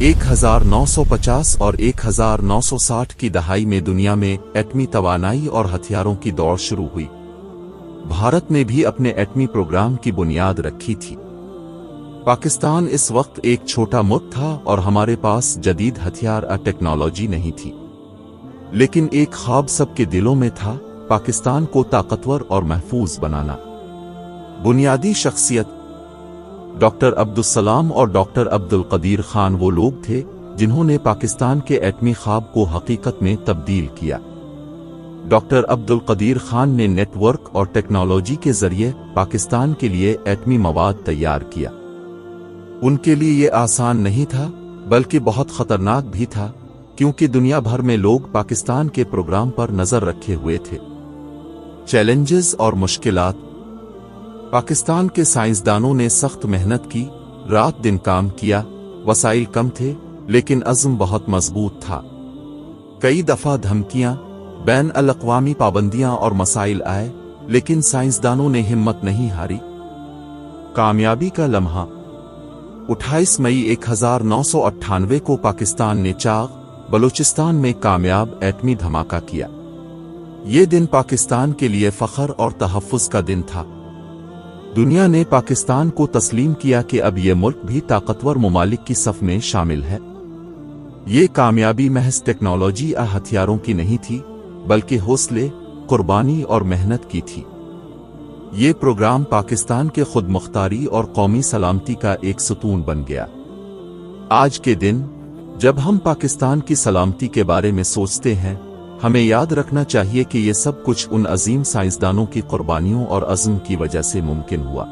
1950 اور 1960 کی دہائی میں دنیا میں ایٹمی توانائی اور ہتھیاروں کی دوڑ شروع ہوئی۔ بھارت نے بھی اپنے ایٹمی پروگرام کی بنیاد رکھی تھی۔ پاکستان اس وقت ایک چھوٹا ملک تھا اور ہمارے پاس جدید ہتھیار ٹیکنالوجی نہیں تھی، لیکن ایک خواب سب کے دلوں میں تھا: پاکستان کو طاقتور اور محفوظ بنانا۔ بنیادی شخصیت ڈاکٹر عبدالسلام اور ڈاکٹر عبدالقدیر خان وہ لوگ تھے جنہوں نے پاکستان کے ایٹمی خواب کو حقیقت میں تبدیل کیا۔ ڈاکٹر عبدالقدیر خان نے نیٹ ورک اور ٹیکنالوجی کے ذریعے پاکستان کے لیے ایٹمی مواد تیار کیا۔ ان کے لیے یہ آسان نہیں تھا، بلکہ بہت خطرناک بھی تھا، کیونکہ دنیا بھر میں لوگ پاکستان کے پروگرام پر نظر رکھے ہوئے تھے۔ چیلنجز اور مشکلات: پاکستان کے سائنسدانوں نے سخت محنت کی، رات دن کام کیا، وسائل کم تھے، لیکن عزم بہت مضبوط تھا۔ کئی دفعہ دھمکیاں، بین الاقوامی پابندیاں اور مسائل آئے، لیکن سائنسدانوں نے ہمت نہیں ہاری۔ کامیابی کا لمحہ: 28 مئی 1998 کو پاکستان نے چاغ، بلوچستان میں کامیاب ایٹمی دھماکہ کیا۔ یہ دن پاکستان کے لیے فخر اور تحفظ کا دن تھا۔ دنیا نے پاکستان کو تسلیم کیا کہ اب یہ ملک بھی طاقتور ممالک کی صف میں شامل ہے۔ یہ کامیابی محض ٹیکنالوجی یا ہتھیاروں کی نہیں تھی، بلکہ حوصلے، قربانی اور محنت کی تھی۔ یہ پروگرام پاکستان کے خود مختاری اور قومی سلامتی کا ایک ستون بن گیا۔ آج کے دن، جب ہم پاکستان کی سلامتی کے بارے میں سوچتے ہیں، ہمیں یاد رکھنا چاہیے کہ یہ سب کچھ ان عظیم سائنسدانوں کی قربانیوں اور عزم کی وجہ سے ممکن ہوا۔